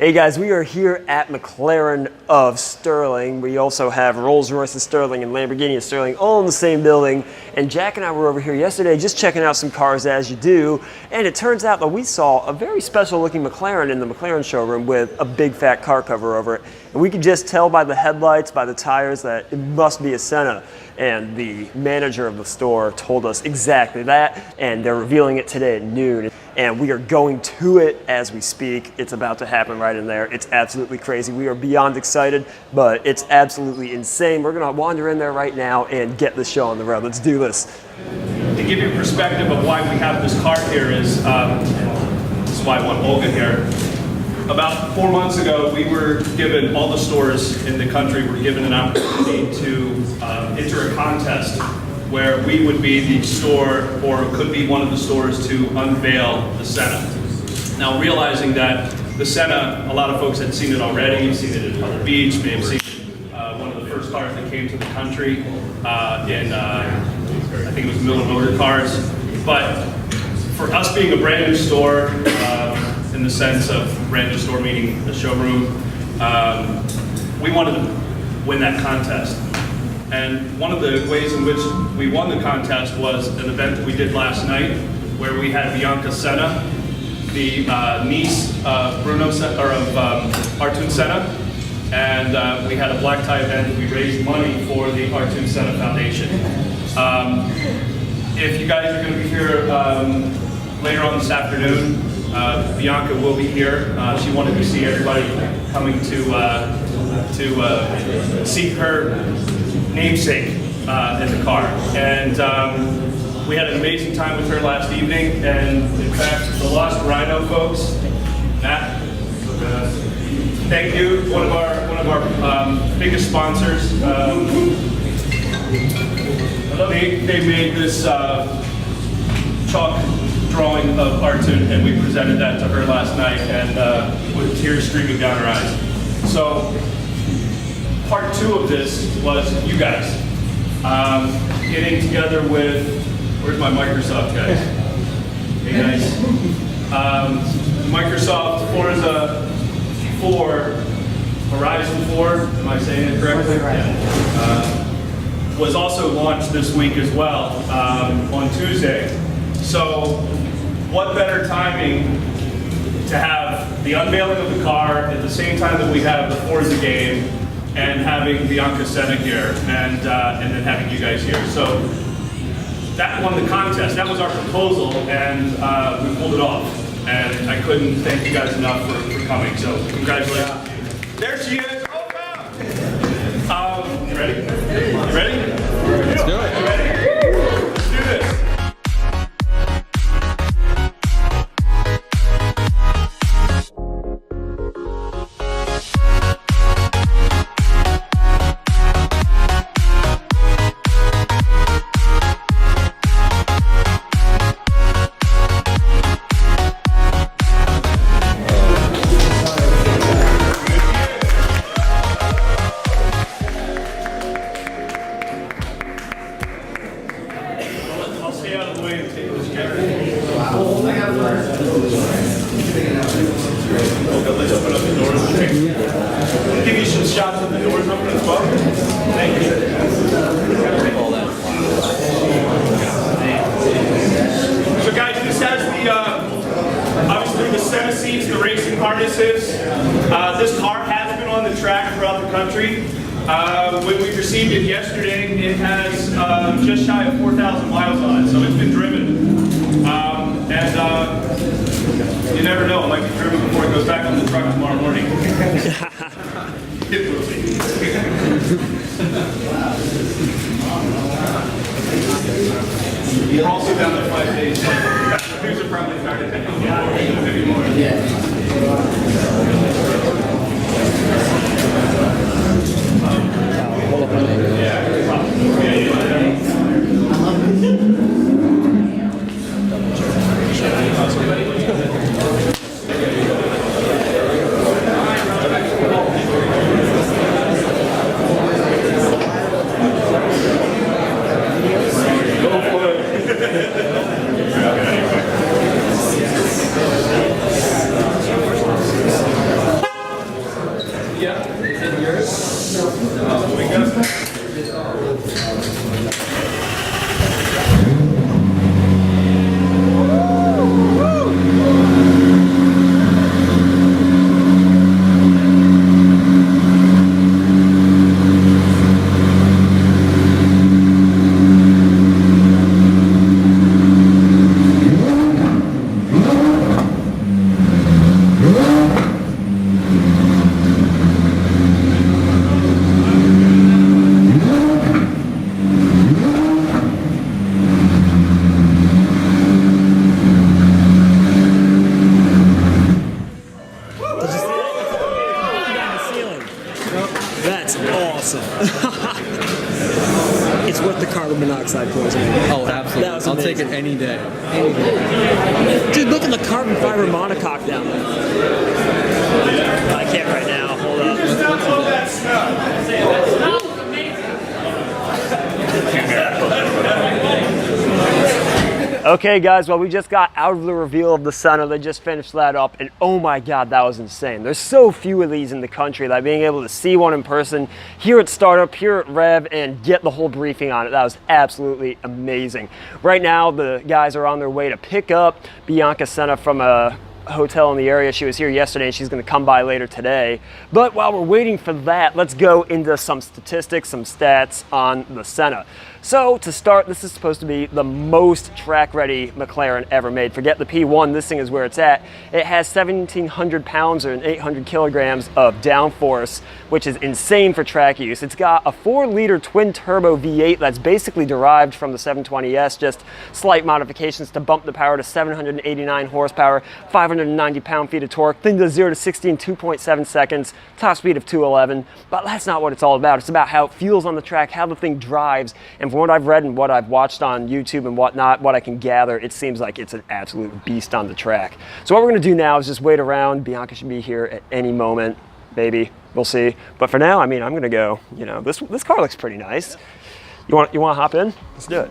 Hey guys, we are here at McLaren of Sterling. We also have Rolls-Royce of Sterling and Lamborghini of Sterling all in the same building. And Jack and I were over here yesterday just checking out some cars as you do. And it turns out that we saw a very special looking McLaren in the McLaren showroom with a big fat car cover over it. And we could just tell by the headlights, by the tires, that it must be a Senna. And the manager of the store told us exactly that, and they're revealing it today at noon. And we are going to it as we speak. It's about to happen right in there. It's absolutely crazy. We are beyond excited, but it's absolutely insane. We're gonna wander in there right now and get the show on the road. Let's do this. To give you a perspective of why we have this car here is, this is why I want Olga here. About 4 months ago, we were given, all the stores in the country were given an opportunity to enter a contest where we would be the store, or could be one of the stores, to unveil the Senna. Now, realizing that the Senna, a lot of folks had seen it already. You've seen it at Pebble Beach, may have seen it, one of the first cars that came to the country in, I think it was Miller Motor Cars. But for us being a brand new store, in the sense of brand new store meaning a showroom, we wanted to win that contest. And one of the ways in which we won the contest was an event that we did last night, where we had Bianca Senna, the niece of Artun Senna, and we had a black tie event that we raised money for the Artun Senna Foundation. If you guys are going to be here later on this afternoon, Bianca will be here. She wanted to see everybody coming to see her namesake in the car. And we had an amazing time with her last evening. And in fact, the Lost Rhino folks, Matt, thank you. One of our biggest sponsors. They made this chalk drawing of Artun, and we presented that to her last night, and with tears streaming down her eyes. So part two of this was you guys getting together with, where's my Microsoft guys? Hey guys. Microsoft Forza 4, Horizon 4, am I saying it correctly? Yeah. Was also launched this week as well on Tuesday. So what better timing to have the unveiling of the car at the same time that we have the Forza game and having Bianca Senna here, and then having you guys here. So that won the contest. That was our proposal, and we pulled it off. And I couldn't thank you guys enough for coming. So congratulations. There she is. You ready? You ready? Let's do it. You ready? Let's do this. Give you some shots of the doors open as well. Thank you. So guys, this has the, obviously the Senna seats, the racing harnesses. This car has been on the track throughout the country. When we received it yesterday, it has just shy of 4,000 miles on it, so it's been driven. You never know, it might be driven before it goes back on the truck tomorrow morning. It will be. You're also down there 5 days. These are probably started maybe more. worth the carbon monoxide poisoning. Oh, absolutely. That was I'll take it amazing. any day. Any day. Dude, look at the carbon fiber monocoque down there. I can't right now. Hold up. Okay, guys, well, we just got out of the reveal of the Senna. They just finished that up, and oh my God, that was insane. There's so few of these in the country, like being able to see one in person, here at Startup, here at REV, and get the whole briefing on it. That was absolutely amazing. Right now, the guys are on their way to pick up Bianca Senna from a hotel in the area. She was here yesterday and she's going to come by later today. But while we're waiting for that, let's go into some statistics, some stats on the Senna. So to start, this is supposed to be the most track-ready McLaren ever made. Forget the P1, this thing is where it's at. It has 1,700 pounds or 800 kilograms of downforce, which is insane for track use. It's got a 4-liter twin-turbo V8 that's basically derived from the 720S, just slight modifications to bump the power to 789 horsepower, 590 pound-feet of torque. Thing does 0 to 60 in 2.7 seconds, top speed of 211. But that's not what it's all about. It's about how it feels on the track, how the thing drives, and from what I've read and what I've watched on YouTube and whatnot, what I can gather, it seems like it's an absolute beast on the track. So what we're going to do now is just wait around. Bianca should be here at any moment, maybe. We'll see. But for now, I mean, I'm going to go. You know, this car looks pretty nice. You want to hop in? Let's do it.